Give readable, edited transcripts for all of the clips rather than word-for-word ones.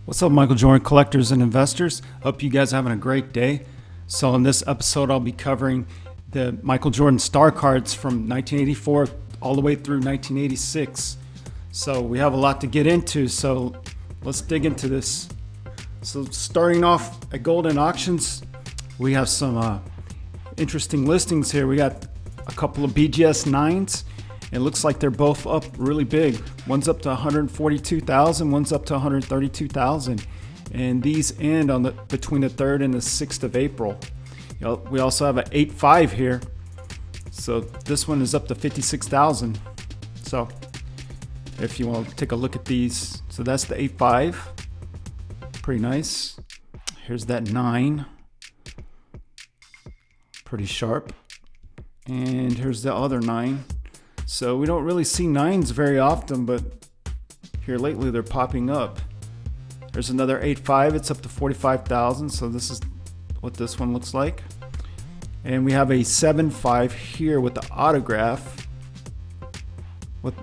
What's up, Michael Jordan collectors and investors? Hope you guys are having a great day. So in this episode, I'll be covering the Michael Jordan star cards from 1984 all the way through 1986. So we have a lot to get into, so let's dig into this. So starting off at Golden Auctions, we have some interesting listings here. We got a couple of BGS 9s. It looks like they're both up really big. One's up to 142,000, one's up to 132,000. And these end on between the 3rd and the 6th of April. We also have an 8.5 here. So this one is up to 56,000. So if you want to take a look at these, so that's the 8.5. Pretty nice. Here's that 9. Pretty sharp. And here's the other 9. So we don't really see 9s very often, but here lately they're popping up. There's another 8.5. It's up to 45,000. So this is what this one looks like. And we have a 7.5 here with the autograph.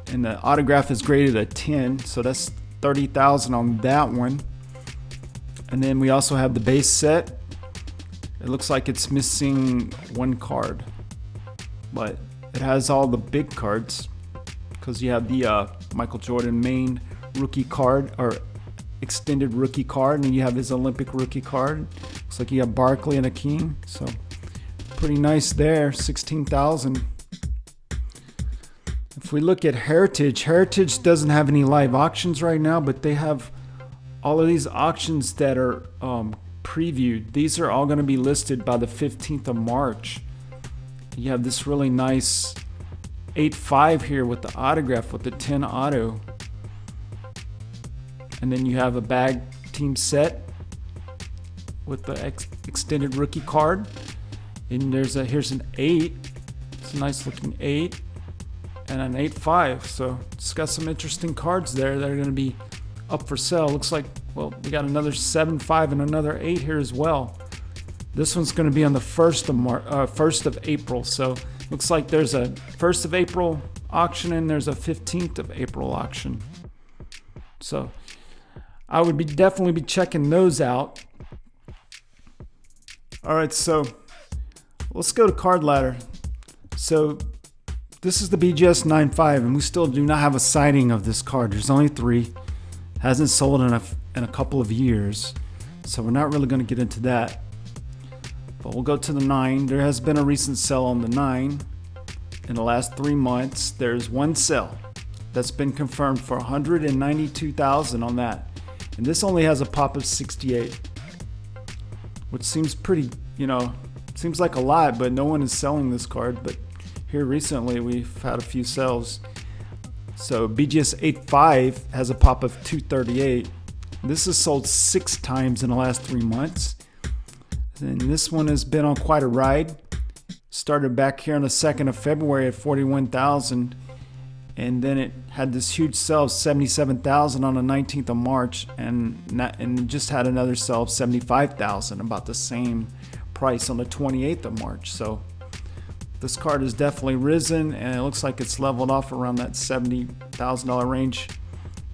And the autograph is graded a 10. So that's 30,000 on that one. And then we also have the base set. It looks like it's missing one card, but it has all the big cards because you have the Michael Jordan main rookie card or extended rookie card, and you have his Olympic rookie card. Looks like you have Barkley and Akeem. So pretty nice there, 16,000. If we look at Heritage doesn't have any live auctions right now, but they have all of these auctions that are previewed. These are all going to be listed by the 15th of March. You have this really nice 8.5 here with the autograph with the 10 auto. And then you have a bag team set with the extended rookie card. And here's an 8. It's a nice looking 8 and an 8.5. So it's got some interesting cards there that are going to be up for sale. Looks like, well, we got another 7.5 and another 8 here as well. This one's going to be on the 1st of April. So looks like there's a 1st of April auction and there's a 15th of April auction. So I would definitely be checking those out. All right, so let's go to Card Ladder. So this is the BGS 9.5, and we still do not have a sighting of this card. There's only 3. Hasn't sold in a couple of years. So we're not really going to get into that. But we'll go to the 9. There has been a recent sell on the 9. In the last 3 months, there's one sell that's been confirmed for 192,000 on that. And this only has a pop of 68, which seems pretty, seems like a lot, but no one is selling this card. But here recently, we've had a few sells. So BGS 8.5 has a pop of 238. This has sold 6 times in the last 3 months. And this one has been on quite a ride. Started back here on the 2nd of February at 41,000. And then it had this huge sell of 77,000 on the 19th of March. And just had another sell of 75,000, about the same price on the 28th of March. So this card has definitely risen, and it looks like it's leveled off around that $70,000 range.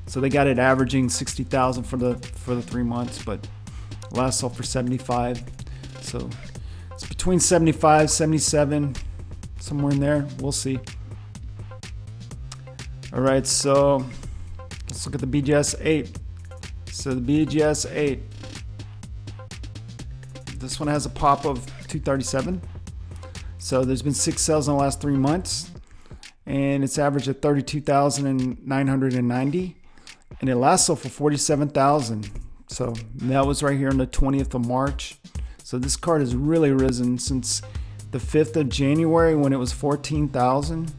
So they got it averaging 60,000 for the 3 months, but last sold for 75. So it's between 75, 77, somewhere in there. We'll see. All right, so let's look at the BGS 8. So the BGS 8, this one has a pop of 237. So there's been 6 sales in the last 3 months, and it's averaged at 32,990, and it last sold for 47,000. So that was right here on the 20th of March. So this card has really risen since the 5th of January when it was 14,000,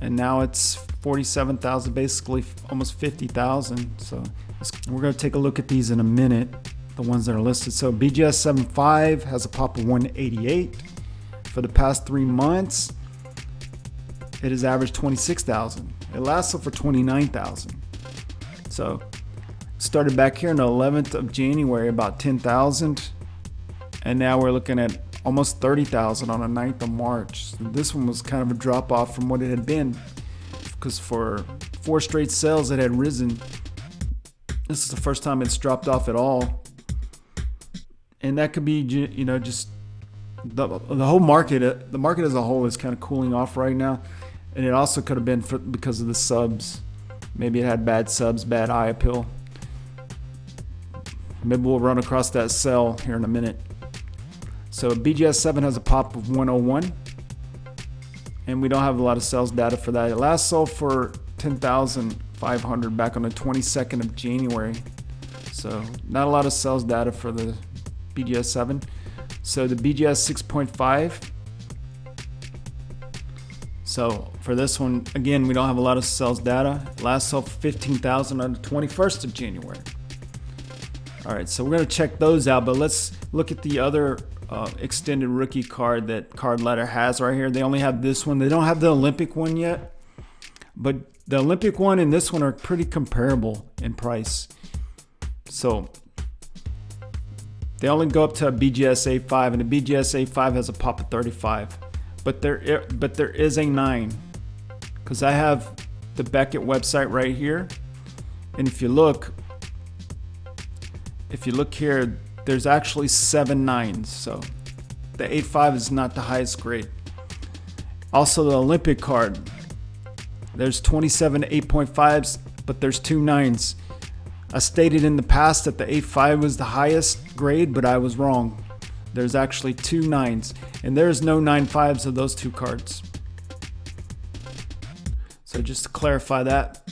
and now it's 47,000, basically almost 50,000. So we're going to take a look at these in a minute, the ones that are listed. So BGS 7.5 has a pop of 188. For the past 3 months, it has averaged 26,000. It last sold for 29,000. So started back here on the 11th of January, about 10,000. And now we're looking at almost 30,000 on the 9th of March. So this one was kind of a drop off from what it had been, because for 4 straight sales it had risen This is the first time it's dropped off at all. And that could be, you know, just the whole market. The market as a whole is kind of cooling off right now. And it also could have been because of the subs. Maybe it had bad subs, bad eye appeal. Maybe we'll run across that sell here in a minute. So BGS 7 has a pop of 101. And we don't have a lot of sales data for that. It last sold for 10,500 back on the 22nd of January. So not a lot of sales data for the BGS 7. So the BGS 6.5. So for this one, again, we don't have a lot of sales data. Last sold for 15,000 on the 21st of January. All right, so we're gonna check those out, but let's look at the other extended rookie card that Card Ladder has right here. They only have this one. They don't have the Olympic one yet, but the Olympic one and this one are pretty comparable in price. So they only go up to a BGS A5, and the BGS A5 has a pop of 35. But there is a 9, because I have the Beckett website right here, and if you look here, there's actually 7 9s. So the 8.5 is not the highest grade. Also the Olympic card, there's 27 8.5s, but there's 2 9s. I stated in the past that the 8.5 was the highest grade, but I was wrong. There's actually 2 9s, and there's no 9.5s of those 2 cards. So just to clarify that.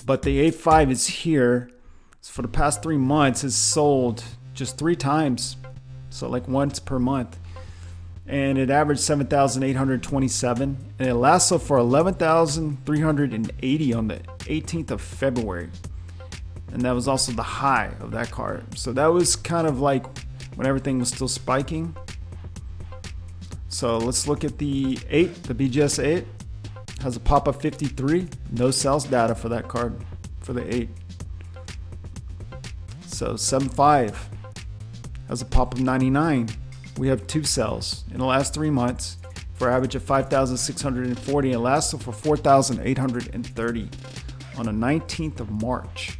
But the 8.5 is here. So for the past 3 months, it's sold just 3 times. So like once per month. And it averaged 7,827. And it last sold for 11,380 on the 18th of February. And that was also the high of that card. So that was kind of like when everything was still spiking. So let's look at the 8, the BGS 8 has a pop of 53. No sales data for that card for the 8. So 7.5 has a pop of 99. We have 2 sales in the last 3 months for an average of 5,640, and last sold for 4,830 on the 19th of March.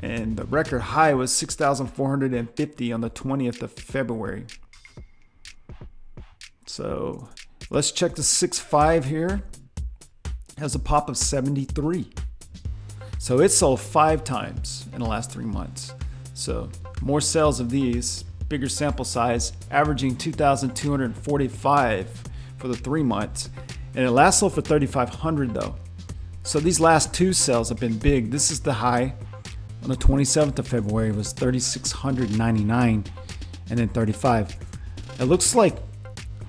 And the record high was 6,450 on the 20th of February. So let's check the 6.5 here. It has a pop of 73. So it sold 5 times in the last 3 months. So more sales of these, bigger sample size, averaging 2,245 for the 3 months. And it last sold for 3,500 though. So these last 2 sales have been big. This is the high. On the 27th of February was 3,699 and then 35. It looks like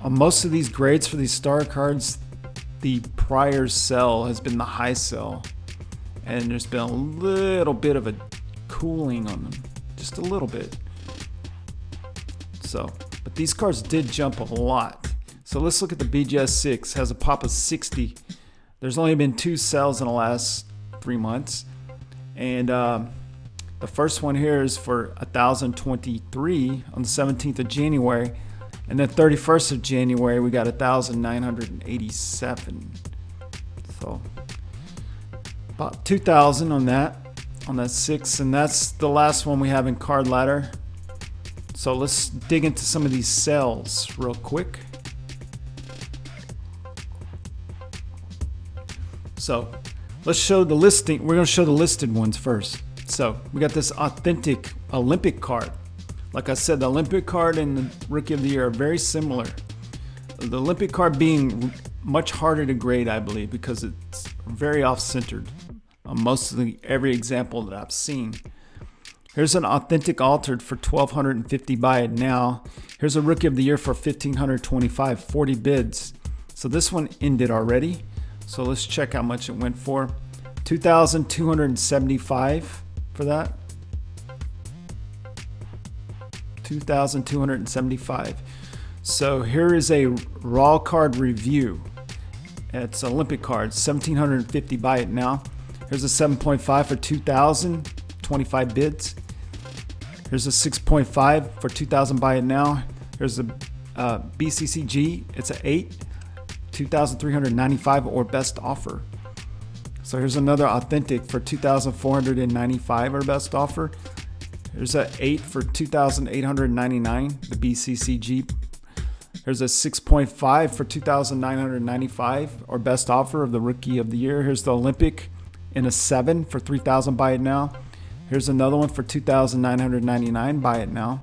on most of these grades for these star cards, the prior sell has been the high sell, and there's been a little bit of a cooling on them, just a little bit. So, but these cards did jump a lot. So let's look at the BGS 6, has a pop of 60. There's only been 2 sells in the last 3 months. And the first one here is for 1,023 on the 17th of January. And then 31st of January, we got 1,987. So about 2,000 on that 6. And that's the last one we have in Card Ladder. So let's dig into some of these sales real quick. So let's show the listing. We're going to show the listed ones first. So we got this authentic Olympic card. Like I said, the Olympic card and the Rookie of the Year are very similar. The Olympic card being much harder to grade, I believe, because it's very off-centered on mostly every example that I've seen. Here's an authentic altered for $1,250. Buy it now. Here's a Rookie of the Year for $1,525. 40 bids. So this one ended already. So let's check how much it went for. $2,275 for that. $2,275. So here is a raw card review. It's Olympic cards, $1,750. Buy it now. Here's a 7.5 for 2,000, 25 bids. Here's a 6.5 for 2,000. Buy it now. Here's a BCCG. It's an 8, 2,395 or best offer. So here's another authentic for $2,495, our best offer. Here's a 8 for $2,899, the BCC Jeep. Here's a 6.5 for $2,995, our best offer of the Rookie of the Year. Here's the Olympic in a 7 for $3,000, buy it now. Here's another one for $2,999, buy it now.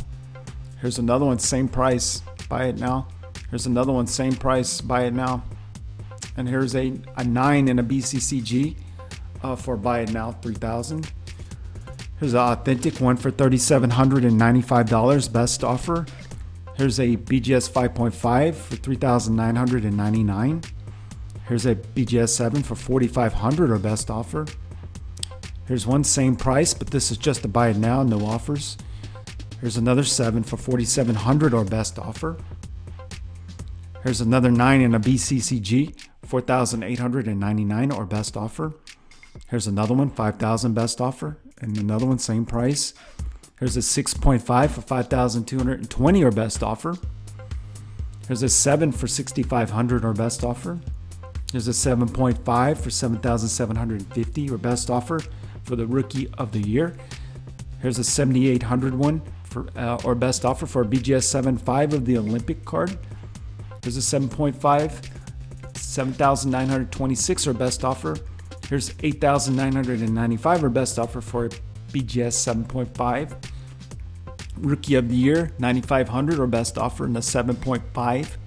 Here's another one, same price, buy it now. Here's another one, same price, buy it now. And here's a 9 in a BCCG for buy it now, $3,000. Here's an authentic one for $3,795, best offer. Here's a BGS 5.5 for $3,999. Here's a BGS 7 for $4,500, our best offer. Here's one, same price, but this is just a buy it now, no offers. Here's another 7 for $4,700, our best offer. Here's another 9 in a BCCG, $4,899, or best offer. Here's another one, $5,000 best offer, and another one, same price. Here's a 6.5 for $5,220, or best offer. Here's a 7 for $6,500, or best offer. Here's a 7.5 for $7,750, or best offer for the Rookie of the Year. Here's a 7,800 one for or best offer for a BGS 7.5 of the Olympic card. Here's a 7.5, $7,926, or best offer. Here's $8,995, or best offer for a BGS 7.5. Rookie of the Year, $9,500, or best offer in the 7.5.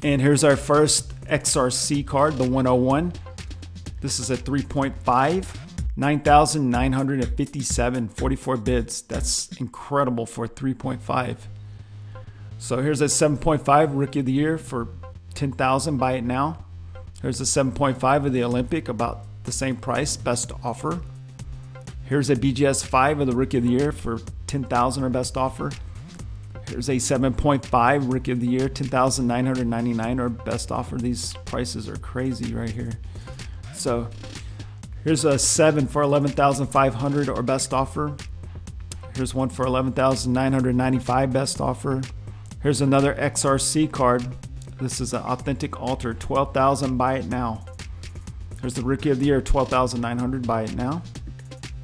And here's our first XRC card, the 101. This is a 3.5, 9,957, 44 bids. That's incredible for a 3.5. So here's a 7.5 Rookie of the Year for $10,000, buy it now. Here's a 7.5 of the Olympic, about the same price, best offer. Here's a BGS 5 of the Rookie of the Year for $10,000, or best offer. Here's a 7.5 Rookie of the Year, $10,999, or best offer. These prices are crazy right here. So here's a 7 for $11,500, or best offer. Here's one for $11,995, best offer. Here's another XRC card. This is an authentic altar, $12,000, buy it now. Here's the Rookie of the Year, $12,900, buy it now.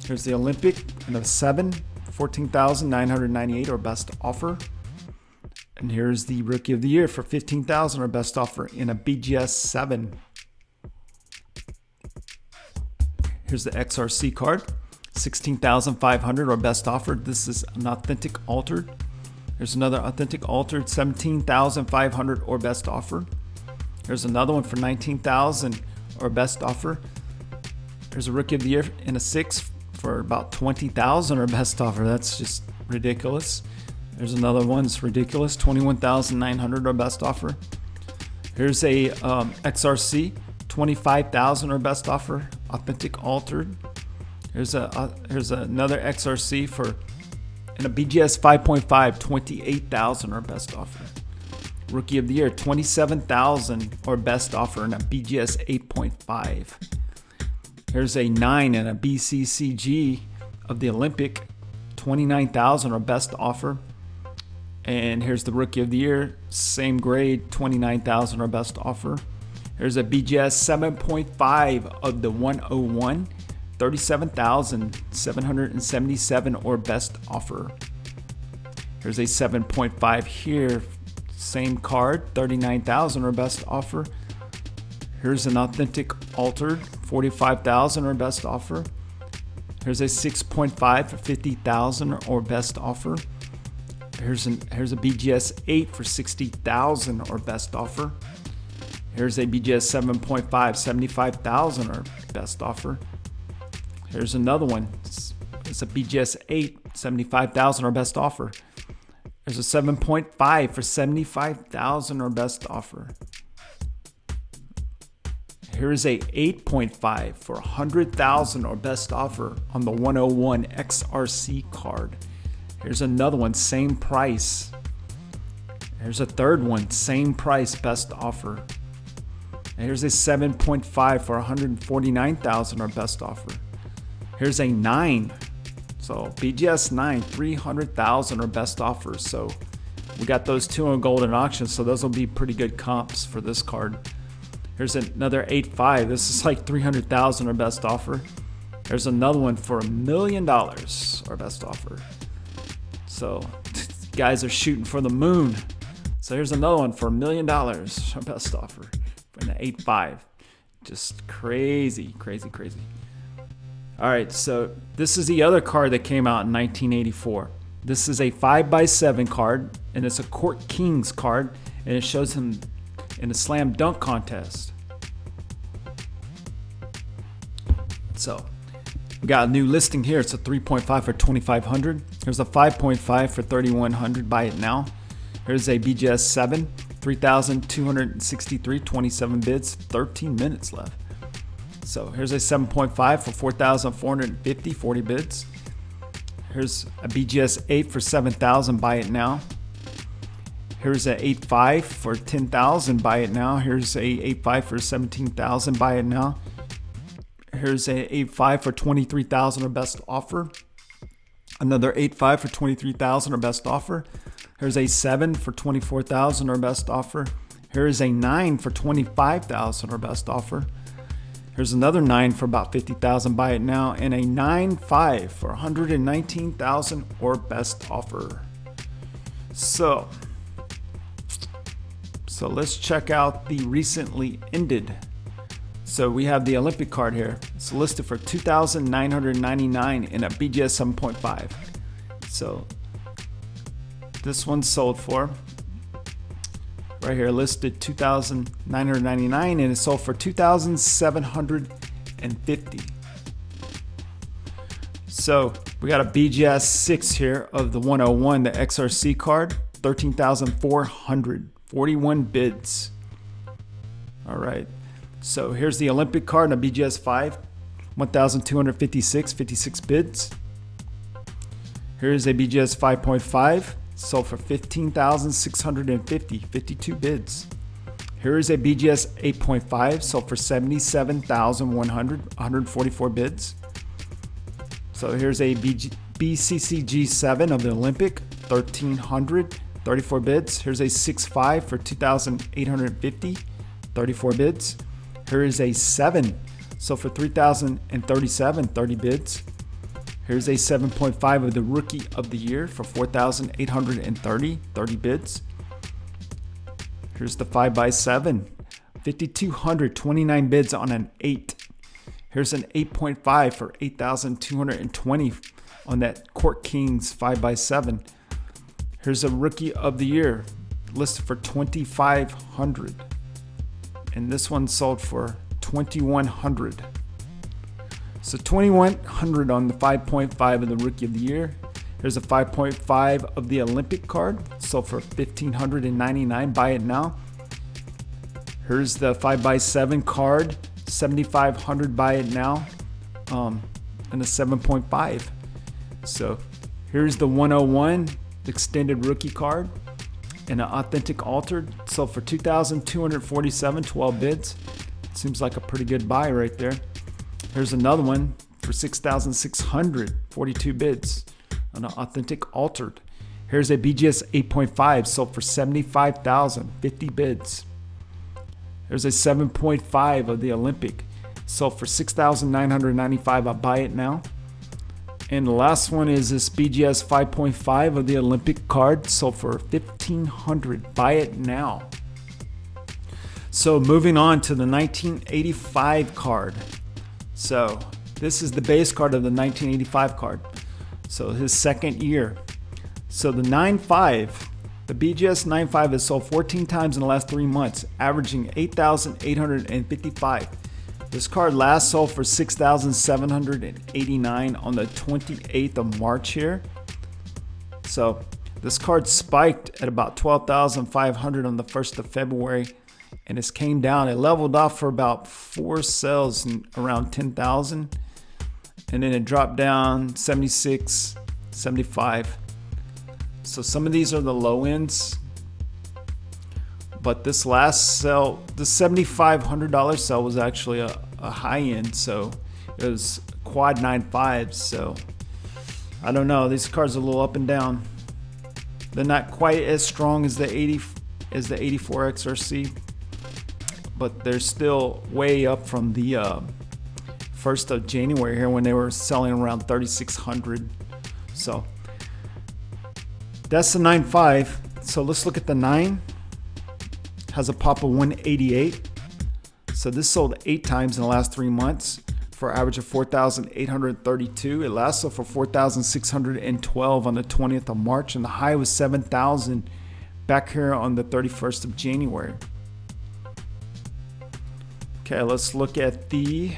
Here's the Olympic and a 7, $14,998, or best offer. And here's the Rookie of the Year for $15,000, or best offer in a BGS 7. Here's the XRC card, $16,500, or best offer. This is an authentic altered. Here's another authentic altered, $17,500, or best offer. Here's another one for $19,000, or best offer. Here's a Rookie of the Year in a 6 for about $20,000, or best offer. That's just ridiculous. There's another one that's ridiculous, $21,900, or best offer. Here's a XRC, $25,000, or best offer, authentic altered. Here's another XRC for in a BGS 5.5, $28,000, or best offer. Rookie of the Year, $27,000, or best offer in a BGS 8.5. Here's a 9 in a BCCG of the Olympic, $29,000, or best offer. And here's the Rookie of the Year, same grade, $29,000, or best offer. Here's a BGS 7.5 of the 101, $37,777, or best offer. Here's a 7.5 here, same card, $39,000, or best offer. Here's an authentic altered, $45,000, or best offer. Here's a 6.5 for $50,000, or best offer. Here's a BGS 8 for $60,000, or best offer. Here's a BGS 7.5, $75,000, or best offer. Here's another one. It's a BGS 8, $75,000, or best offer. There's a 7.5 for $75,000, or best offer. Here's a 8.5 for $100,000, or best offer on the 101 XRC card. Here's another one, same price. Here's a third one, same price, best offer. And here's a 7.5 for $149,000, or best offer. Here's a 9. So BGS 9, $300,000, or best offer. So we got those two on golden auction. So those will be pretty good comps for this card. Here's another 8.5. This is like 300,000, our best offer. There's another one for $1 million, our best offer. So guys are shooting for the moon. So here's another one for $1 million, our best offer, for an 8.5. Just crazy, crazy, crazy. All right, so this is the other card that came out in 1984. This is a 5x7 card, and it's a Court Kings card, and it shows him in a slam dunk contest. So we got a new listing here. It's a 3.5 for $2,500. Here's a 5.5 for $3,100. Buy it now. Here's a BGS 7, 3,263, 27 bids, 13 minutes left. So here's a 7.5 for 4,450, 40 bids. Here's a BGS 8 for 7,000. Buy it now. Here's a 8.5 for 10,000. Buy it now. Here's a 8.5 for 17,000. Buy it now. Here's a 8.5 for 23,000, our best offer. Another 8.5 for 23,000, our best offer. Here's a 7 for 24,000, our best offer. Here's a 9 for 25,000, our best offer. Here's another 9 for about 50,000. Buy it now. And a 9.5 for 119,000, or best offer. So let's check out the recently ended. So we have the Olympic card here. It's listed for $2,999 in a BGS 7.5. So this one's sold for, right here, listed $2,999, and it's sold for $2,750. So we got a BGS 6 here of the 101, the XRC card, 13,400, 41 bids. All right. So here's the Olympic card in a BGS 5, 1,256, 56 bids. Here's a BGS 5.5, sold for 15,650, 52 bids. Here is a BGS 8.5, sold for 77,100, 144 bids. So here's a BCCG 7 of the Olympic, 1,300, 34 bids. Here's a 6.5 for 2,850, 34 bids. Here is a 7, sold for 3,037, 30 bids. Here's a 7.5 of the Rookie of the Year for 4,830, 30 bids. Here's the 5x7, 5,229 bids on an 8. Here's an 8.5 for 8,220 on that Court Kings 5x7. Here's a Rookie of the Year listed for 2,500. And this one sold for 2,100. So 2,100 on the 5.5 of the Rookie of the Year. Here's a 5.5 of the Olympic card, sold for 1,599. Buy it now. Here's the 5x7 card, 7,500. Buy it now. And a 7.5. So here's the 101 extended rookie card, and an authentic altered, sold for 2,247, 12 bids. Seems like a pretty good buy right there. Here's another one for 6,600, 42 bids on an authentic altered. Here's a BGS 8.5, sold for 75,000, 50 bids. There's a 7.5 of the Olympic, sold for 6,995. I'll buy it now. And the last one is this BGS 5.5 of the Olympic card, sold for 1,500. Buy it now. So moving on to the 1985 card. So this is the base card of the 1985 card. So his second year. So the 9.5, the BGS 9.5 has sold 14 times in the last 3 months, averaging 8,855. This card last sold for 6,789 on the 28th of March here. So this card spiked at about 12,500 on the 1st of February, and it's came down. It leveled off for about 4 sales and around 10,000, and then it dropped down 76, 75. So some of these are the low ends, but this last sell, the $7,500 sell, was actually a high end. So it was quad 9.5. So I don't know. These cards are a little up and down. They're not quite as strong as the 84 XRC, but they're still way up from the 1st of January here when they were selling around 3,600. So that's the 9.5. So let's look at the 9. Has a pop of 188. So this sold 8 times in the last 3 months for an average of 4,832. It last sold for 4,612 on the 20th of March, and the high was 7,000 back here on the 31st of January. Okay, let's look at the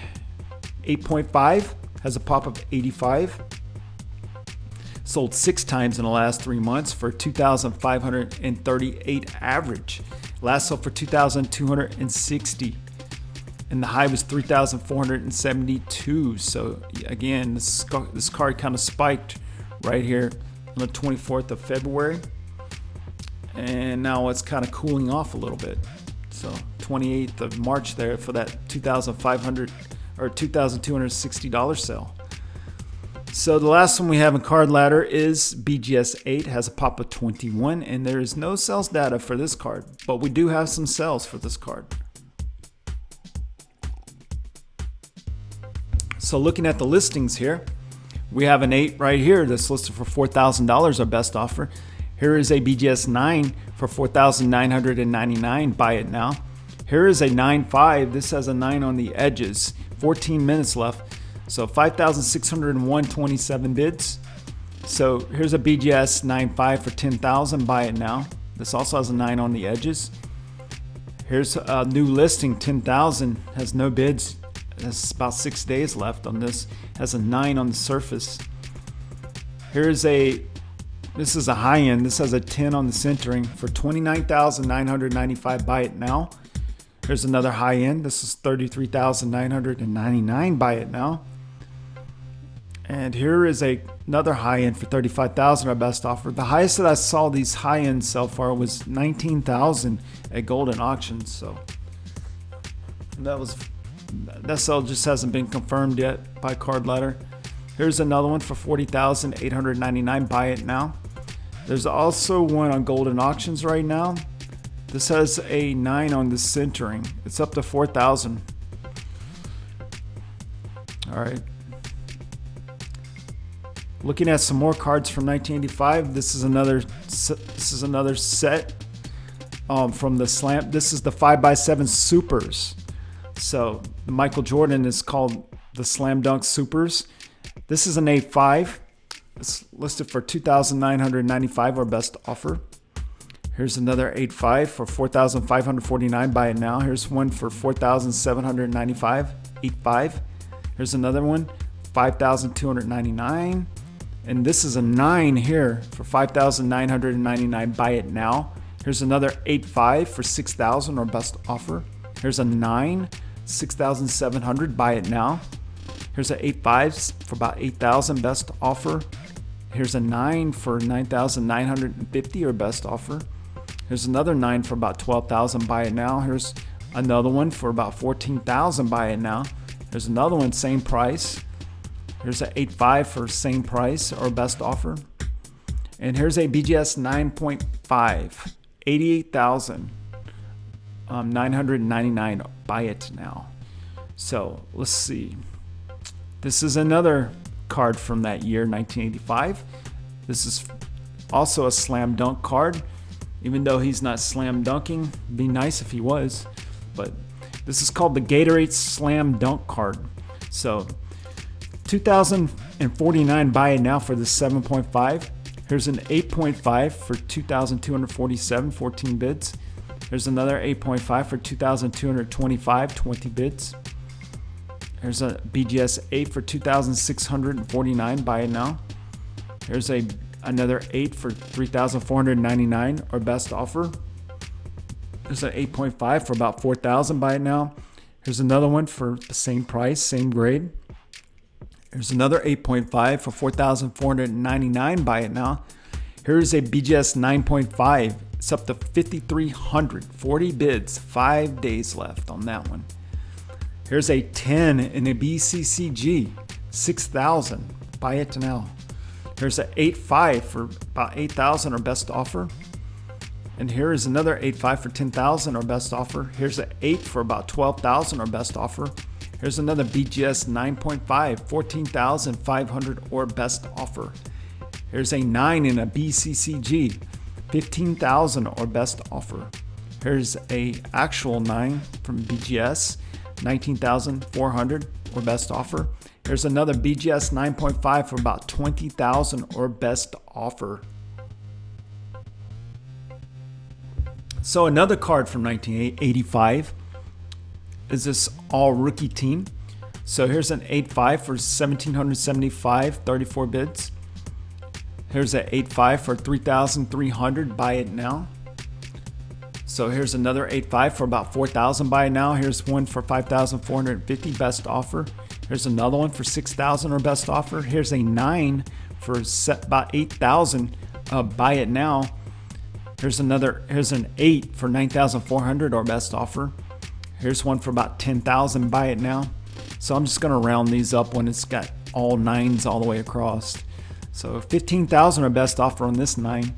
8.5. Has a pop of 85. Sold 6 times in the last 3 months for 2,538 average. Last sold for 2,260. And the high was 3,472. So again, this card kind of spiked right here on the 24th of February. And now it's kind of cooling off a little bit. So 28th of March there for that $2,500 or $2,260 sale. So the last one we have in card ladder is BGS 8, has a pop of 21, and there is no sales data for this card, but we do have some sales for this card. So looking at the listings here, we have an 8 right here that's listed for $4,000, our best offer. Here is a BGS 9 for $4,999, buy it now. Here is a 9.5, this has a 9 on the edges, 14 minutes left. So 5,601, 27 bids. So here's a BGS 9.5 for 10,000, buy it now. This also has a 9 on the edges. Here's a new listing, 10,000, has no bids. There's about 6 days left on this. Has a 9 on the surface. This is a high end. This has a 10 on the centering for 29,995, buy it now. Here's another high end. This is 33,999, buy it now. And here is another high end for 35,000, our best offer. The highest that I saw these high ends sell for was 19,000 at Golden Auctions. So that sale just hasn't been confirmed yet by Card Ladder. Here's another one for 40,899, buy it now. There's also one on Golden Auctions right now. This has a 9 on the centering. It's up to 4,000. All right. Looking at some more cards from 1985. This is another set from the Slam. This is the 5x7 Supers. So the Michael Jordan is called the Slam Dunk Supers. This is an 8.5. It's listed for 2,995, our best offer. Here's another 8.5 for 4,549, buy it now. Here's one for 4,795, 8.5. Here's another one, 5,299. And this is a 9 here for 5,999, buy it now. Here's another 8.5 for 6,000, our best offer. Here's a 9, 6,700, buy it now. Here's an 8.5 for about 8,000, best offer. Here's a 9 for 9,950, our best offer. Here's another 9 for about 12,000, buy it now. Here's another one for about 14,000, buy it now. There's another one, same price. Here's an 8.5 for same price, or best offer. And here's a BGS 9.5, 88,999, buy it now. So let's see. This is another card from that year, 1985. This is also a slam dunk card, even though he's not slam dunking. It'd be nice if he was, but this is called the Gatorade Slam Dunk card. So 2,049, buy it now for the 7.5. Here's an 8.5 for 2,247, 14 bids. There's another 8.5 for 2,225, 20 bids. Here's a BGS 8 for 2,649, buy it now. Here's another 8 for 3,499, our best offer. There's an 8.5 for about 4,000, buy it now. Here's another one for the same price, same grade. Here's another 8.5 for 4,499, buy it now. Here's a BGS 9.5. It's up to 5,300, 40 bids, 5 days left on that one. Here's a 10 in a BCCG, 6,000, buy it now. Here's an 8.5 for about 8,000, our best offer. And here is another 8.5 for 10,000 or best offer. Here's an 8 for about 12,000 or best offer. Here's another BGS 9.5, 14,500 or best offer. Here's a 9 in a BCCG, 15,000 or best offer. Here's a actual 9 from BGS, 19,400 or best offer. Here's another BGS 9.5 for about 20,000 or best offer. So another card from 1985 is this all rookie team. So here's an 8.5 for 1,775, 34 bids. Here's an 8.5 for 3,300, buy it now. So here's another 8.5 for about 4,000, buy it now. Here's one for 5,450, best offer. Here's another one for 6,000 or best offer. Here's a 9 for about 8,000, buy it now. Here's an 8 for 9,400 or best offer. Here's one for about 10,000, buy it now. So I'm just gonna round these up when it's got all 9s all the way across. So 15,000 or best offer on this 9.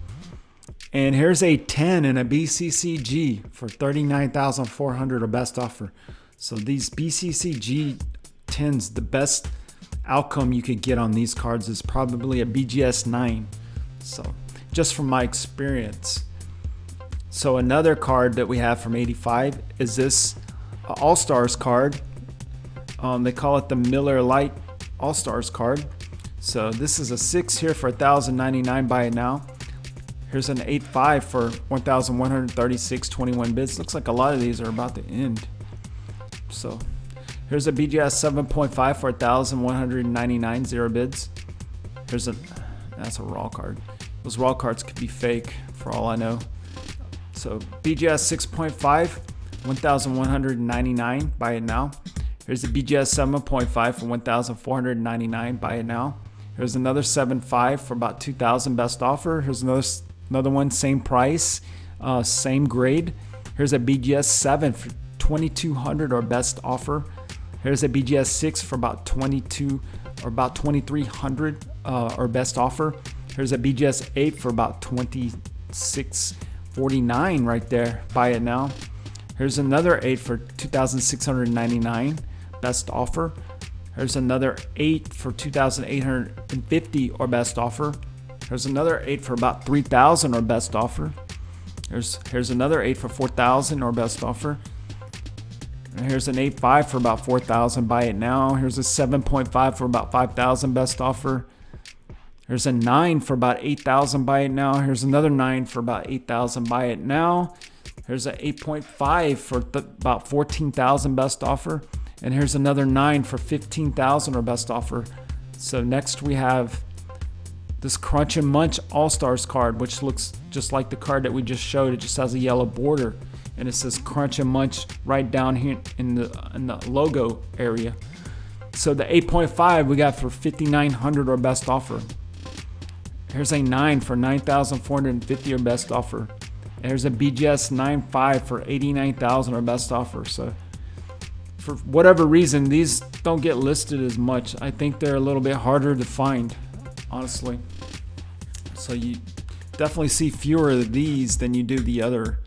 And here's a 10 in a BCCG for 39,400 or best offer. So these BCCG 10s, the best outcome you could get on these cards is probably a BGS 9. So just from my experience. So another card that we have from 85 is this All-Stars card. They call it the Miller Lite All-Stars card. So this is a 6 here for 1,099, buy it now. Here's an 8.5 for 1,136, 21 bids. Looks like a lot of these are about to end. So here's a BGS 7.5 for 1,199, 0 bids. That's a raw card. Those raw cards could be fake for all I know. So BGS 6.5, 1,199, buy it now. Here's the BGS 7.5 for 1,499, buy it now. Here's another 7.5 for about 2,000, best offer. Here's another one, same price, same grade. Here's a BGS 7 for 2,200 or best offer. Here's a BGS 6 for about 22 or about 2,300 or best offer. Here's a BGS 8 for about 2649 right there, buy it now. Here's another 8 for 2,699, best offer. Here's another 8 for 2,850 or best offer. Here's another 8 for about 3,000 or best offer. Here's another 8 for 4,000 or best offer. And here's an 8.5 for about 4,000, buy it now. Here's a 7.5 for about 5,000, best offer. Here's a 9 for about 8,000, buy it now. Here's another 9 for about 8,000, buy it now. Here's an 8.5 for about 14,000, best offer. And here's another 9 for 15,000 or best offer. So next we have this Crunch and Munch All-Stars card, which looks just like the card that we just showed. It just has a yellow border, and it says Crunch and Munch right down here in the logo area. So the 8.5 we got for 5,900 or best offer. Here's a 9 for 9,450 or best offer. And here's a BGS 9.5 for 89,000 or best offer. So for whatever reason, these don't get listed as much. I think they're a little bit harder to find, honestly. So you definitely see fewer of these than you do the other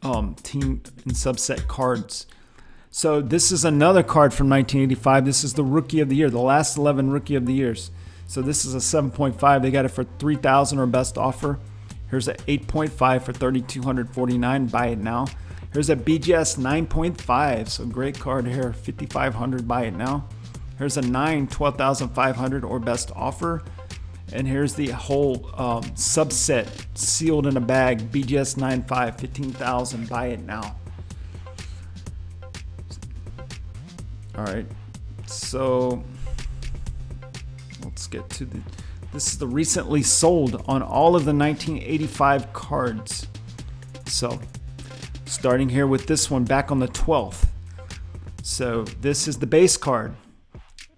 team and subset cards. So this is another card from 1985. This is the Rookie of the Year, the last 11 Rookie of the Years. So this is a 7.5. They got it for 3,000 or best offer. Here's an 8.5 for 3,249. Buy it now. Here's a BGS 9.5. So great card here. 5,500. Buy it now. Here's a 9, 12,500 or best offer. And here's the whole subset sealed in a bag. BGS 9.5, 15,000. Buy it now. All right. So let's get to this is the recently sold on all of the 1985 cards. So starting here with this one back on the 12th. So this is the base card.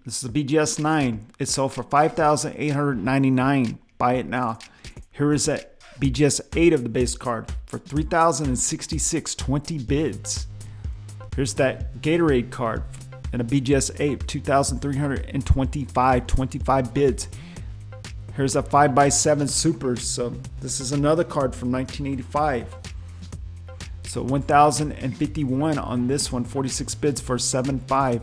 This is the BGS 9. It sold for $5,899. Buy it now. Here is a BGS 8 of the base card for $3,066, 20 bids. Here's that Gatorade card and a BGS 8, 2,325, 25 bids. Here's a 5x7 Super. So this is another card from 1985. So 1,051 on this one, 46 bids for 7.5.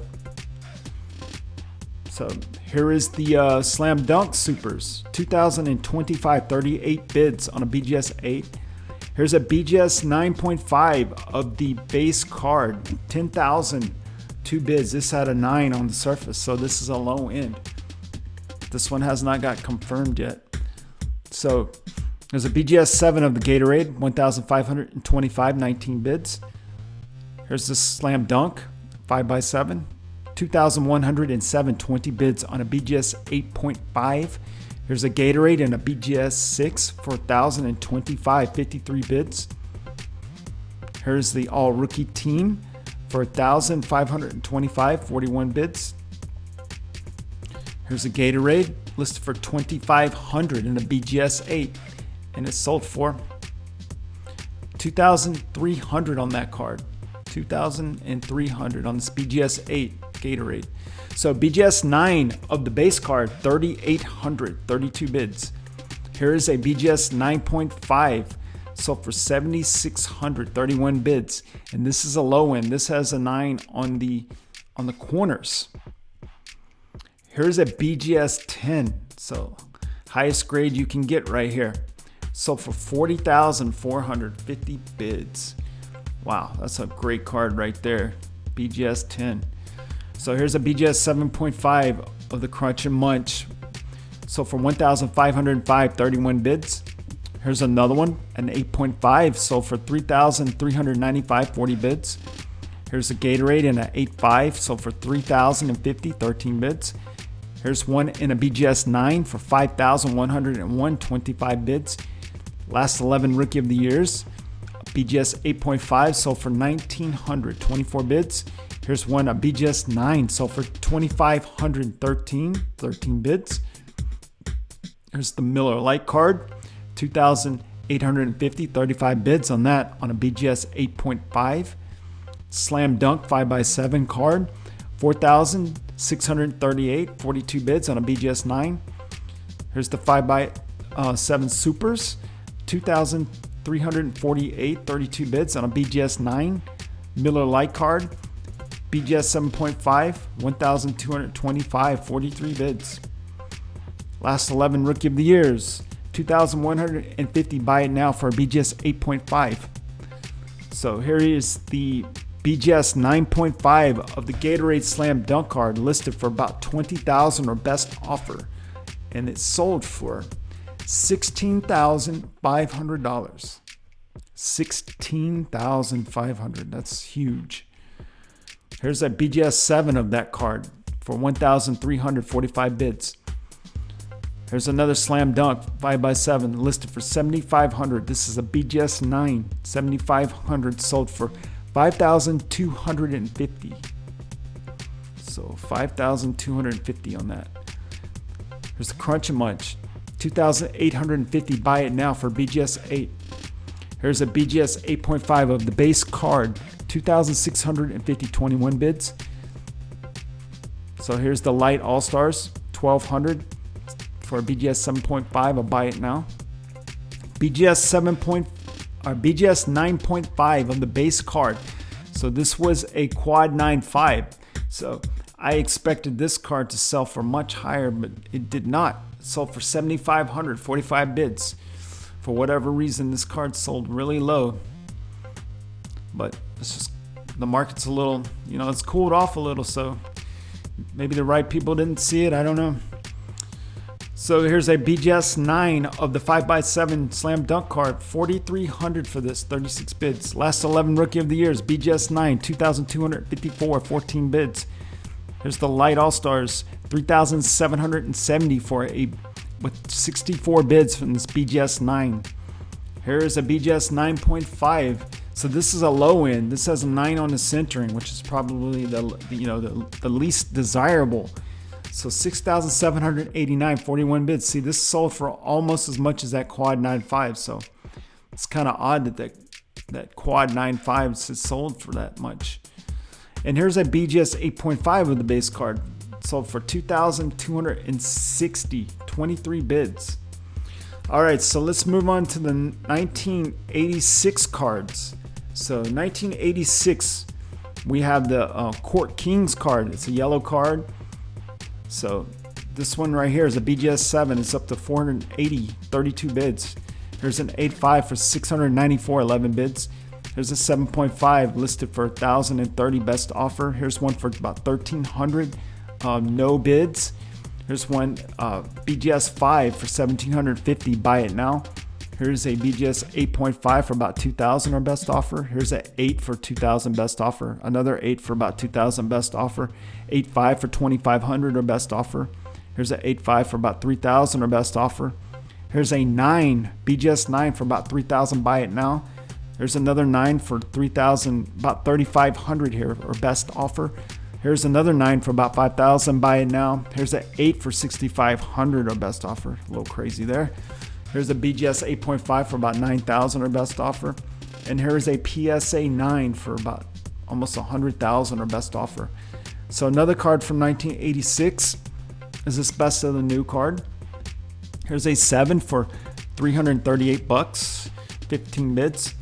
So here is the Slam Dunk Supers, 2025, 38 bids on a BGS 8. Here's a BGS 9.5 of the base card, 10,000, 2 bids. This had a 9 on the surface, so this is a low end. This one has not got confirmed yet. So there's a BGS 7 of the Gatorade, 1,525, 19 bids. Here's the Slam Dunk, 5x7, 2,107, 20 bids on a BGS 8.5. Here's a Gatorade and a BGS 6 for 1,025, 53 bids. Here's the All Rookie Team for 1,525, 41 bids. Here's a Gatorade listed for 2,500 in a BGS 8, and it's sold for 2,300 on that card. 2,300 on this BGS 8 Gatorade. So BGS 9 of the base card, 3,800, 32 bids. Here is a BGS 9.5, sold for 7,600, 31 bids, and this is a low end. This has a 9 on the corners. Here's a BGS 10, so highest grade you can get right here. Sold for 40,450 bids. Wow, that's a great card right there. BGS 10. So here's a BGS 7.5 of the Crunch and Munch. Sold for 1,505, 31 bids. Here's another one, an 8.5, sold for 3,395, 40 bids. Here's a Gatorade in an 8.5, sold for 3,050, 13 bids. Here's one in a BGS 9 for 5,101, 25 bids. Last 11 Rookie of the Years. BGS 8.5 sold for 1,900, 24 bids. Here's one, a BGS 9 sold for 2,513, 13 bids. Here's the Miller Lite card, 2,850, 35 bids on that on a BGS 8.5. Slam Dunk 5x7 card, 4,638, 42 bids on a BGS 9. Here's the 5x7 Supers, 2,348, 32 bids on a BGS 9. Miller Lite card, BGS 7.5, 1,225, 43 bids. Last 11 Rookie of the Years, 2,150, buy it now for a BGS 8.5. So here is the BGS 9.5 of the Gatorade Slam Dunk card, listed for about 20,000 or best offer, and it sold for $16,500. $16,500. That's huge. Here's a BGS 7 of that card for 1,345 bids. Here's another Slam Dunk 5x7 listed for 7,500. This is a BGS 9, 7,500, sold for 5,250. So 5,250 on that. Here's the Crunch and Munch, 2,850, buy it now for BGS 8. Here's a BGS 8.5 of the base card, 2,650, 21 bids. So here's the Light All-Stars, 1,200 for a BGS 7.5, I'll buy it now. BGS 9.5 of the base card. So this was a quad 9.5. So I expected this card to sell for much higher, but it did not. It sold for 7,500, 45 bids. For whatever reason, this card sold really low. But it's just, the market's a little, it's cooled off a little, so maybe the right people didn't see it, I don't know. So here's a BGS 9 of the 5x7 Slam Dunk card, 4,300 for this, 36 bids. Last 11 Rookie of the Years, BGS 9, 2,254, 14 bids. Here's the Light All-Stars, 3,770 with 64 bids from this BGS 9. Here is a BGS 9.5. So this is a low end. This has a 9 on the centering, which is probably the least desirable. So 6,789, 41 bids. See, this sold for almost as much as that quad 9.5. So it's kind of odd that quad 9.5 is sold for that much. And here's a BGS 8.5 of the base card, sold for $2,260, 23 bids. All right, so let's move on to the 1986 cards. So 1986, we have the Court Kings card. It's a yellow card. So this one right here is a BGS 7. It's up to 480, 32 bids. Here's an 8.5 for 694, 11 bids. Here's a 7.5 listed for 1,030, best offer. Here's one for about 1,300, no bids. Here's one BGS 5 for 1,750, buy it now. Here's a BGS 8.5 for about 2,000, our best offer. Here's an 8 for 2,000, best offer. Another 8 for about 2,000, best offer. 8.5 for 2,500, our best offer. Here's an 8.5 for about 3,000, our best offer. Here's a 9, BGS 9 for about 3,000, buy it now. There's another 9 for 3,000, about 3,500 here, or best offer. Here's another 9 for about 5,000, buy it now. Here's an 8 for 6,500, our best offer. A little crazy there. Here's a BGS 8.5 for about 9,000, our best offer. And here's a PSA 9 for about almost 100,000, our best offer. So another card from 1986 is this best of the new card. Here's a 7 for 338 bucks, 15 bids.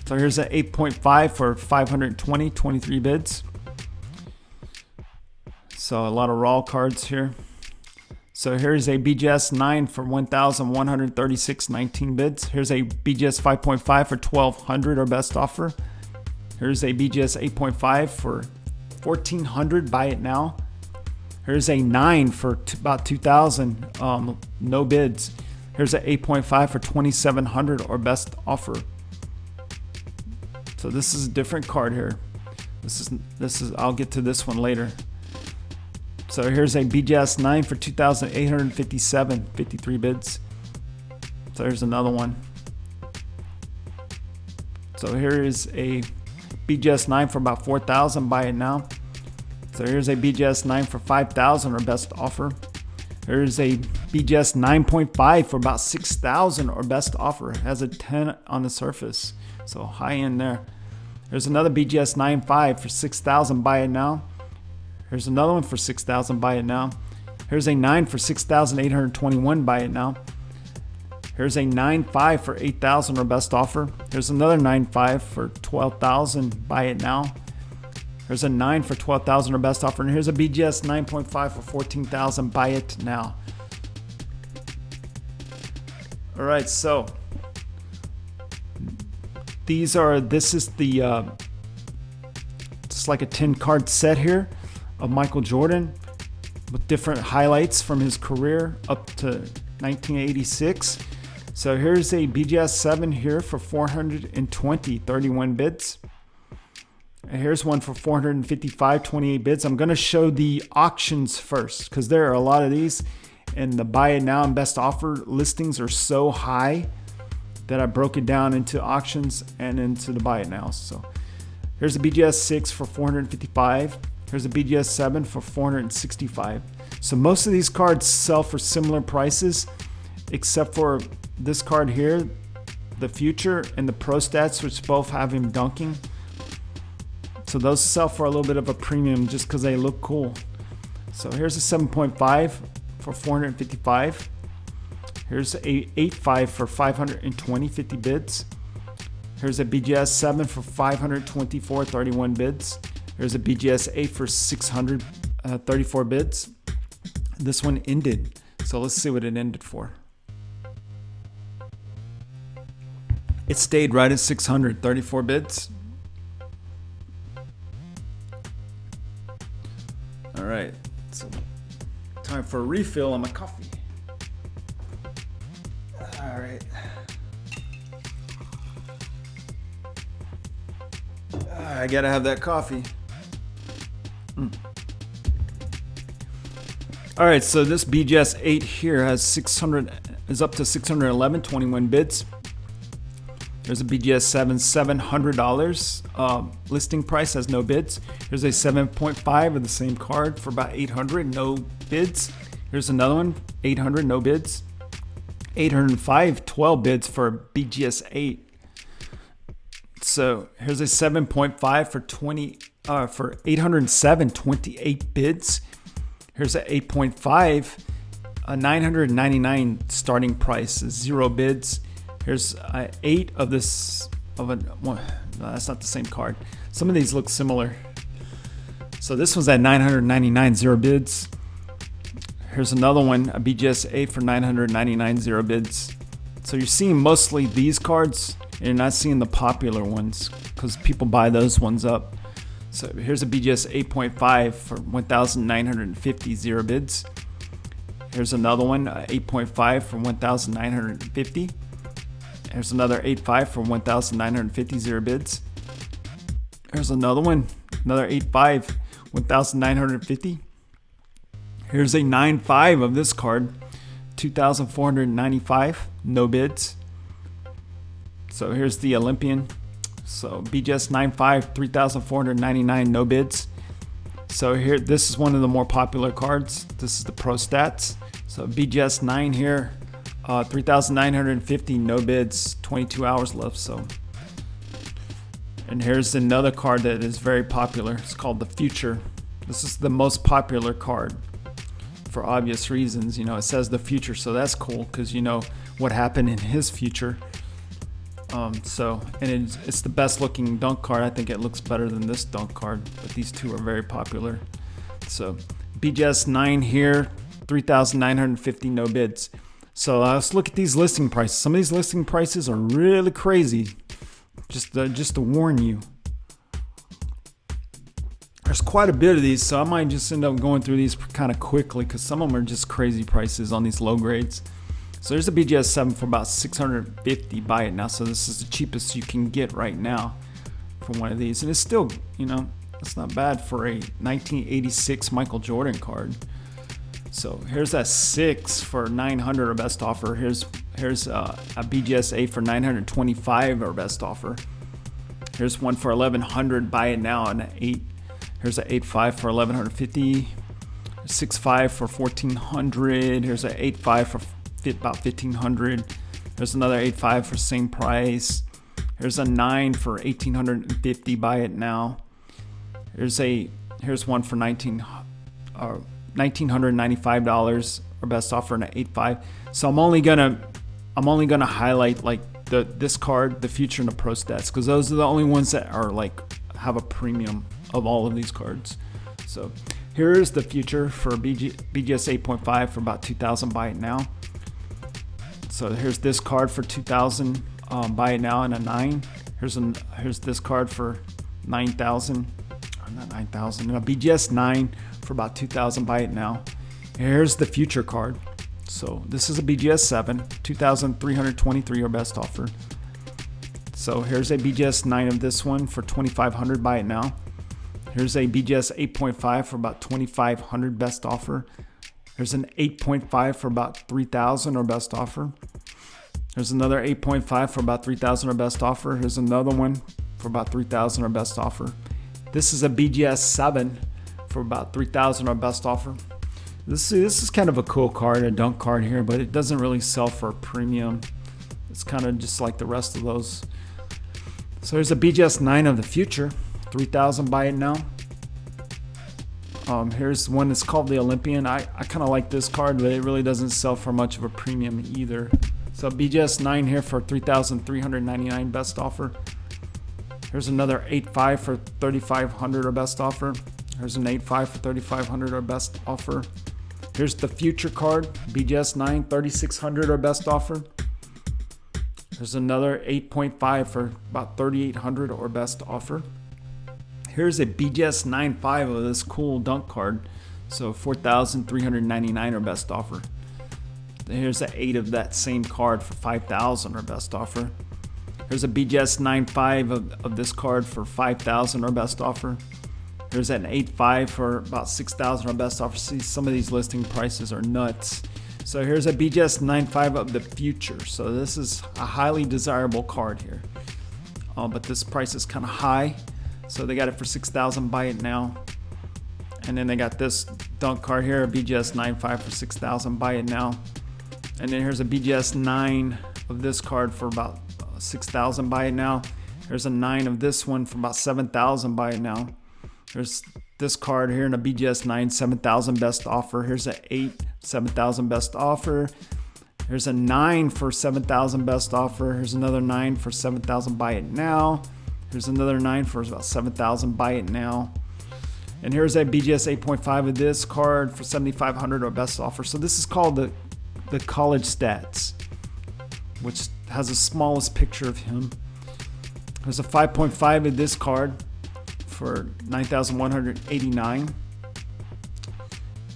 So here's an 8.5 for 520, 23 bids. So a lot of raw cards here. So here's a BGS 9 for 1,136, 19 bids. Here's a BGS 5.5 for 1,200, our best offer. Here's a BGS 8.5 for 1,400, buy it now. Here's a 9 for about 2,000, no bids. Here's an 8.5 for 2,700, or best offer. So this is a different card here. This is I'll get to this one later. So here's a BGS 9 for 2,857, 53 bids. So here's another one. So here is a BGS 9 for about 4,000, buy it now. So here's a BGS 9 for 5,000, or best offer. Here's a BGS 9.5 for about 6,000, or best offer. It has a 10 on the surface, so high end there. There's another BGS 9.5 for 6,000, buy it now. Here's another one for 6,000, buy it now. Here's a 9 for 6,821, buy it now. Here's a 9.5 for 8,000, or best offer. Here's another 9.5 for 12,000, buy it now. There's a 9 for 12,000, or best offer. And here's a BGS 9.5 for 14,000, buy it now. All right, so this is the it's like a 10 card set here of Michael Jordan with different highlights from his career up to 1986. So here's a BGS 7 here for 420, 31 bids. And here's one for 455, 28 bids. I'm going to show the auctions first because there are a lot of these, and the buy it now and best offer listings are so high that I broke it down into auctions and into the buy it now. So here's a BGS 6 for 455. Here's a BGS 7 for 465. So most of these cards sell for similar prices, except for this card here, the Future and the Pro Stats, which both have him dunking. So those sell for a little bit of a premium just because they look cool. So here's a 7.5 for 455. Here's a 8.5 for 520, 50 bids. Here's a BGS 7 for 524, 31 bids. Here's a BGS 8 for 600, 34 bids. This one ended. So let's see what it ended for. It stayed right at 600, 34 bids. All right, so time for a refill on my coffee. All right. I gotta have that coffee. All right, so this BGS 8 here is up to 611, 21 bids. There's a BGS 7, $700. Listing price has no bids. Here's a 7.5 of the same card for about 800, no bids. Here's another one, 800, no bids. 805, 12 bids for BGS 8. So here's a 7.5 for 807, 28 bids. Here's an 8.5, a 999 starting price, 0 bids. Here's 8 of this, no, that's not the same card. Some of these look similar. So this one's at 999, 0 bids. Here's another one, a BGS 8 for 999, 0 bids. So you're seeing mostly these cards, and you're not seeing the popular ones because people buy those ones up. So here's a BGS 8.5 for 1,950, 0 bids. Here's another one, 8.5 for 1,950. Here's another 8.5 for 1,950, 0 bids. Here's another one, another 8.5, 1,950. Here's a 9.5 of this card, 2,495, no bids. So here's the Olympian. So BGS 9.5, 3,499, no bids. So here, this is one of the more popular cards. This is the Pro Stats. So BGS 9 here, 3,950, no bids, 22 hours left. So, and here's another card that is very popular. It's called the Future. This is the most popular card for obvious reasons. You know, it says the Future, so that's cool because you know what happened in his future. And it's the best looking dunk card. I think it looks better than this dunk card, but these two are very popular. So BGS 9 here, 3,950, no bids. So let's look at these listing prices. Some of these listing prices are really crazy. Just to warn you. There's quite a bit of these, so I might just end up going through these kind of quickly because some of them are just crazy prices on these low grades. So there's a BGS 7 for about 650, buy it now. So this is the cheapest you can get right now for one of these. And it's still, you know, it's not bad for a 1986 Michael Jordan card. So here's that 6 for 900, our best offer. Here's a BGS 8 for 925, our best offer. Here's one for 1100, buy it now, and an 8. Here's an 8.5 for 1150. 6.5 for 1400. Here's an 8.5 for about 1500. There's another 8.5 for same price. Here's a 9 for 1850, buy it now. Here's one for $1,995, our best offer, and an 8.5. So I'm only gonna highlight like this card, the Future, and the Pro Stats, because those are the only ones that are like have a premium of all of these cards. So here's the Future for BGS 8.5 for about 2,000, buy it now. So here's this card for 2,000, buy it now, and a 9. Here's this card for 9,000, or not 9,000, a BGS 9 for about 2,000, buy it now. Here's the Future card. So this is a BGS 7, 2,323, our best offer. So here's a BGS 9 of this one for 2,500, buy it now. Here's a BGS 8.5 for about 2,500, best offer. There's an 8.5 for about 3,000, our best offer. There's another 8.5 for about 3,000, our best offer. Here's another one for about 3,000, our best offer. This is a BGS 7 for about 3,000, our best offer. This is kind of a cool card, a dunk card here, but it doesn't really sell for a premium. It's kind of just like the rest of those. So here's a BGS 9 of the Future, 3,000, buy it now. Here's one that's called the Olympian. I kind of like this card, but it really doesn't sell for much of a premium either. So BGS 9 here for 3,399, best offer. Here's another 8.5 for 3,500, our best offer. Here's an 8.5 for 3,500, our best offer. Here's the Future card, BGS 9, 3,600, our best offer. There's another 8.5 for about 3,800, our best offer. Here's a BGS 9.5 of this cool dunk card. So 4,399, our best offer. Here's an 8 of that same card for 5,000, our best offer. Here's a BGS 9.5 of this card for 5,000, our best offer. Here's an 8.5 for about 6,000, our best offer. See, some of these listing prices are nuts. So here's a BGS 9.5 of the Future. So this is a highly desirable card here. But this price is kind of high. So they got it for 6,000, buy it now. And then they got this dunk card here, a BGS 9.5 for 6,000, buy it now. And then here's a BGS 9 of this card for about 6,000, buy it now. There's a 9 of this one for about 7,000, buy it now. There's this card here in a BGS 9, 7,000 best offer. Here's an 8, 7,000 best offer. Here's a 9 for 7,000 best offer. Here's another 9 for 7,000, buy it now. Here's another 9 for about 7,000, buy it now. And here's a BGS 8.5 of this card for 7,500 or best offer. So this is called the college stats, which has the smallest picture of him. There's a 5.5 of this card for 9,189.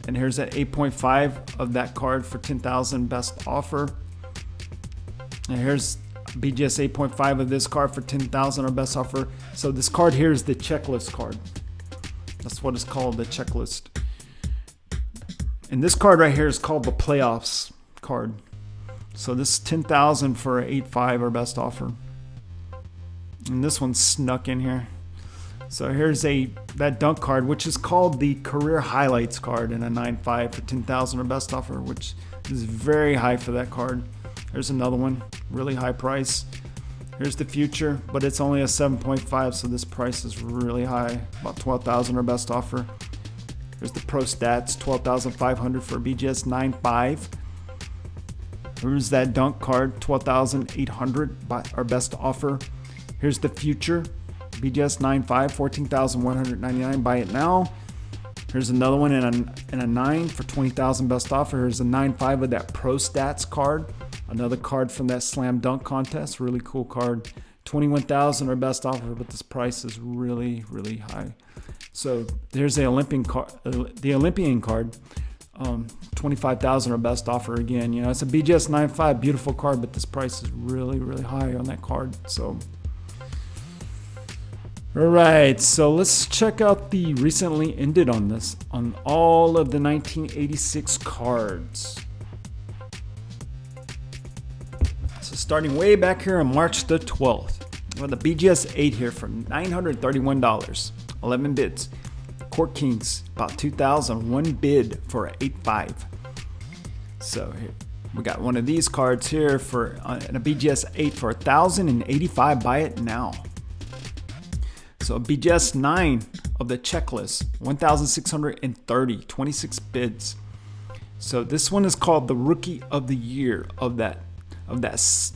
And here's an 8.5 of that card for 10,000 best offer. And here's BGS 8.5 of this card for 10,000 or best offer. So this card here is the checklist card. That's what it's called, the checklist. And this card right here is called the playoffs card. So this is 10,000 for an 8.5 or best offer. And this one's snuck in here. So here's that dunk card, which is called the career highlights card in a 9.5 for 10,000 or best offer, which is very high for that card. There's another one, really high price. Here's the future, but it's only a 7.5, so this price is really high, about 12,000 or best offer. Here's the pro stats, 12,500 for BGS 9.5. Here's that dunk card, 12,800 or best offer. Here's the future, BGS 9.5, 14,199, buy it now. Here's another one in a 9 for 20,000 best offer. Here's a 9.5 of that pro stats card. Another card from that slam dunk contest. Really cool card. 21,000 or best offer, but this price is really, really high. So there's the Olympian card. 25,000 or best offer again. You know, it's a BGS 9.5, beautiful card, but this price is really, really high on that card. So, all right. So let's check out the recently ended on this, on all of the 1986 cards. So starting way back here on March the 12th, we have the BGS 8 here for $931, 11 bids. Court Kings, about 2,000, one bid for an 8.5. So here, we got one of these cards here for in a BGS 8 for 1,085, buy it now. So a BGS 9 of the checklist, 1,630, 26 bids. So this one is called the Rookie of the Year of that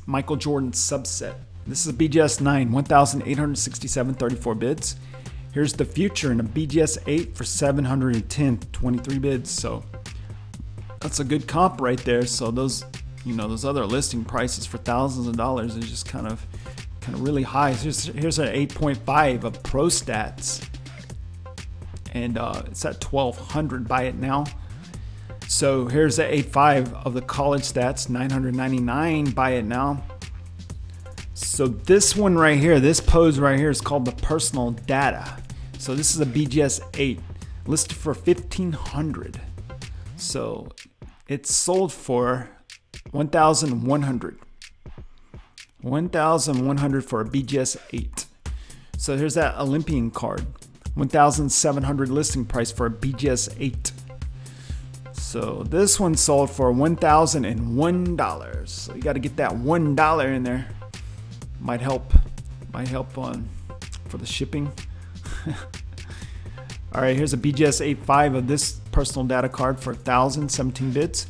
Michael Jordan subset. This is a BGS 9, 1,867, 34 bids. Here's the future in a BGS 8 for 710, 23 bids. So that's a good comp right there. So those other listing prices for thousands of dollars is just kind of really high. Here's an 8.5 of pro stats, and it's at 1,200, buy it now. So here's the 8.5 of the college stats, 999, buy it now. So this one right here, this pose right here is called the personal data. So this is a BGS 8 listed for 1,500. So it's sold for 1,100. 1,100 for a BGS 8. So here's that Olympian card, 1,700 listing price for a BGS 8. So this one sold for $1,001. So you got to get that $1 in there. Might help on for the shipping. All right, here's a BGS 8.5 of this personal data card for 1,000, 17 bids.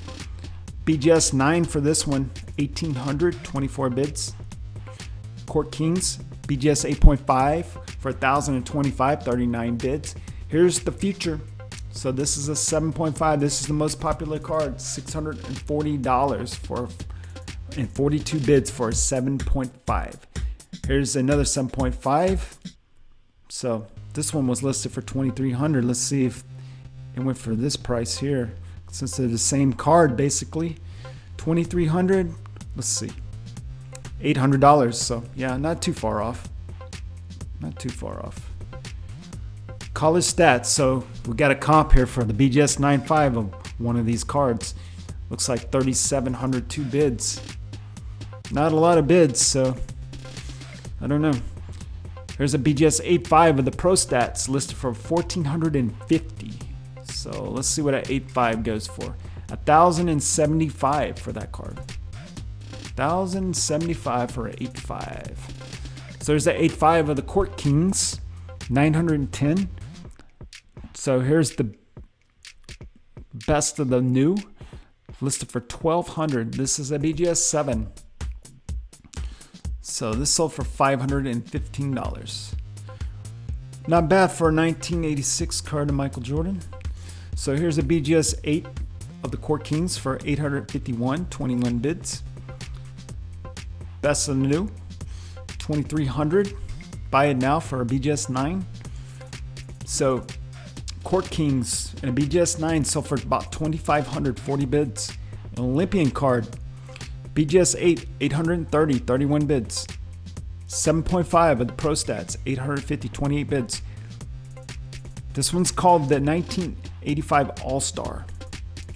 BGS 9 for this one, 1,800, 24 bids. Court Kings, BGS 8.5 for 1,025, 39 bids. Here's the future. So this is a 7.5. This is the most popular card, $640 for and 42 bids for a 7.5. Here's another 7.5. So this one was listed for 2,300. Let's see if it went for this price here, since they're the same card basically. 2,300. Let's see, $800. So yeah, not too far off. Not too far off. College stats. So we got a comp here for the BGS 9.5 of one of these cards. Looks like 3,702 bids. Not a lot of bids, so I don't know. Here's a BGS 8.5 of the pro stats listed for 1,450. So let's see what an 8.5 goes for. 1,075 for that card. 1,075 for an 8.5. So there's the 8.5 of the Court Kings, 910. So here's the best of the new, listed for $1,200. This is a BGS 7. So this sold for $515. Not bad for a 1986 card of Michael Jordan. So here's a BGS 8 of the Court Kings for $851, 21 bids. Best of the new, $2,300. Buy it now for a BGS 9. So Court Kings and a BGS 9 sold for about $2,500, 40 bids. An Olympian card, BGS 8, 830, 31 bids. 7.5 of the Pro Stats, 850, 28 bids. This one's called the 1985 All-Star,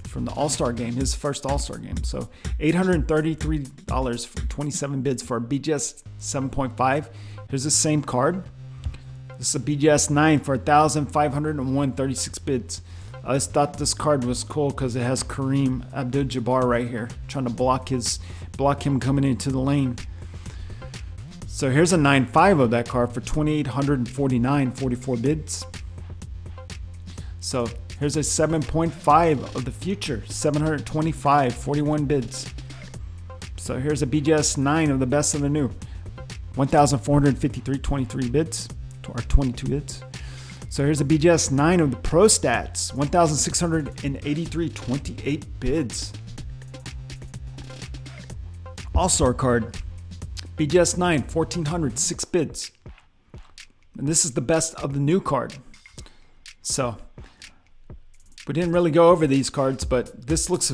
from the All-Star game, his first All-Star game. So $833 for 27 bids for a BGS 7.5. Here's the same card. This is a BGS 9 for 1,501, 36 bids. I just thought this card was cool because it has Kareem Abdul-Jabbar right here, trying to block him coming into the lane. So here's a 9.5 of that card for 2,849, 44 bids. So here's a 7.5 of the future, 725, 41 bids. So here's a BGS 9 of the best of the new, 1,453, 23 bids, or 22 bids. So here's a BGS 9 of the Pro Stats, 1,683, 28 bids. All-Star card, BGS 9, 1,400, 6 bids. And this is the best of the new card. So we didn't really go over these cards, but this looks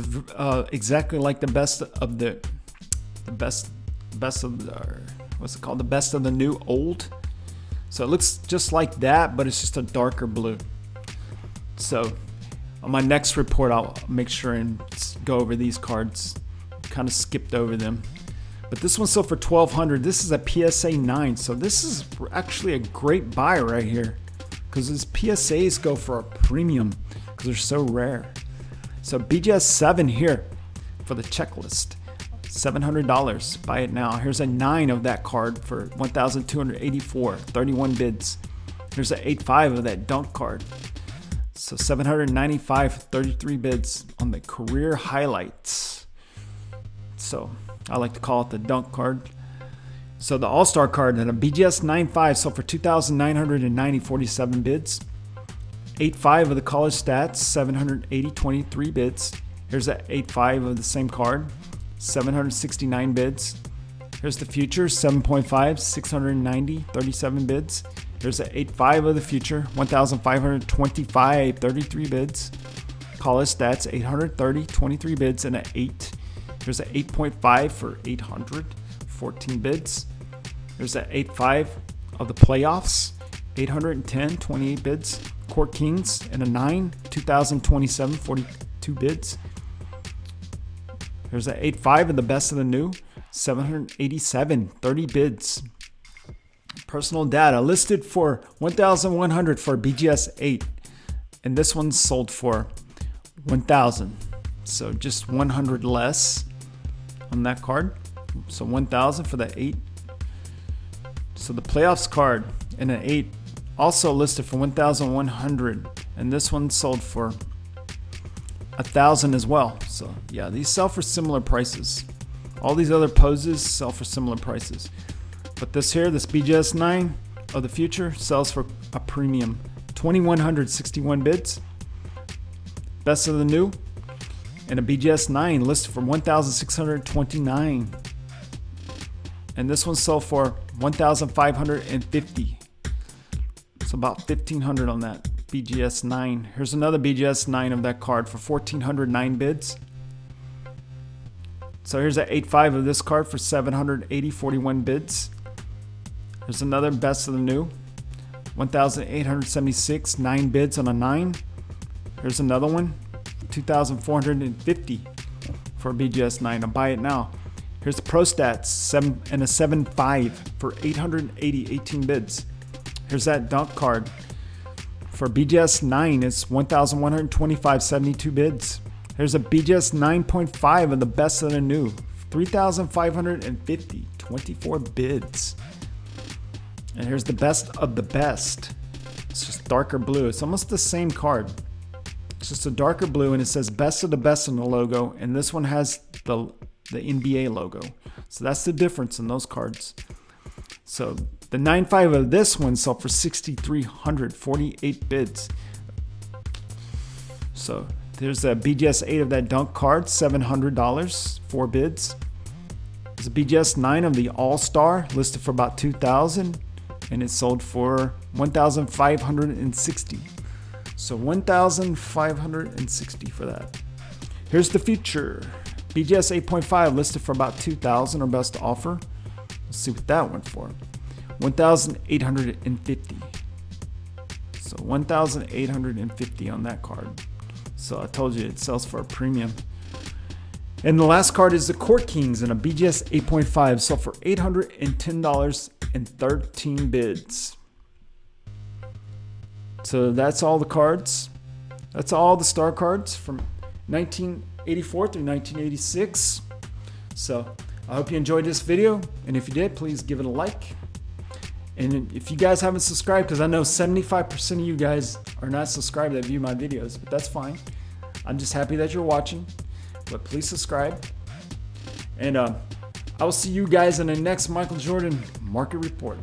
exactly like the best of the best of the, what's it called? The best of the new old. So it looks just like that, but it's just a darker blue. So on my next report, I'll make sure and go over these cards. Kind of skipped over them. But this one sold for $1,200. This is a PSA 9. So this is actually a great buy right here, because these PSAs go for a premium because they're so rare. So BGS 7 here for the checklist. $700. Buy it now. Here's a 9 of that card for 1,284, 31 bids. Here's an 8.5 of that dunk card. So $795, 33 bids on the career highlights. So I like to call it the dunk card. So the All-Star card and a BGS 9.5 sold for 2,990, 47 bids. 8.5 of the college stats, 780, 23 bids. Here's an 8.5 of the same card, 769 bids. Here's the future, 7.5, 690, 37 bids. Here's an 8.5 of the future, 1,525, 33 bids. College stats, 830, 23 bids, and an 8. Here's an 8.5 for 800, 14 bids. Here's an 8.5 of the playoffs, 810, 28 bids. Court Kings, and a 9, 2,027, 42 bids. Here's an 8.5 of the best of the new, 787, 30 bids. Personal data listed for 1,100 for BGS 8, and this one sold for 1,000. So just 100 less on that card. So 1,000 for the 8. So the playoffs card and an 8 also listed for 1,100, and this one sold for 1,000 as well. So yeah, these sell for similar prices. All these other poses sell for similar prices, but this here, this BGS 9 of the future, sells for a premium. 2,161 bids. Best of the new, and a BGS 9 listed for 1,629, and this one sold for 1,550. So about 1,500 on that BGS 9. Here's another BGS 9 of that card for 1,409 bids. So here's an 8.5 of this card for 780, 41 bids. Here's another best of the new, 1,876, 9 bids on a 9. Here's another one, 2,450 for a BGS 9. I'll buy it now. Here's the Pro Stats 7 and a 7.5 for 880, 18 bids. Here's that dunk card for BGS 9. It's 1,125, 72 bids. Here's a BGS 9.5 of the best of the new, 3,550, 24 bids. And here's the best of the best, It's just darker blue. It's almost the same card. It's just a darker blue, and it says best of the best on the logo, and this one has the NBA logo. So that's the difference in those cards. So the 9.5 of this one sold for 6,300, 48 bids. So there's a BGS 8 of that dunk card, $700, 4 bids. There's a BGS 9 of the All-Star, listed for about 2,000, and it sold for 1,560. So 1,560 for that. Here's the future. BGS 8.5 listed for about 2,000 or best offer. Let's see what that went for. 1,850. So 1,850 on that card. So I told you it sells for a premium. And the last card is the Court Kings in a BGS 8.5, sold for $810 and 13 bids. So that's all the cards. That's all the star cards from 1984 through 1986. So I hope you enjoyed this video, and if you did, please give it a like. And if you guys haven't subscribed, because I know 75% of you guys are not subscribed that view my videos, but that's fine. I'm just happy that you're watching, but please subscribe. And I will see you guys in the next Michael Jordan Market Report.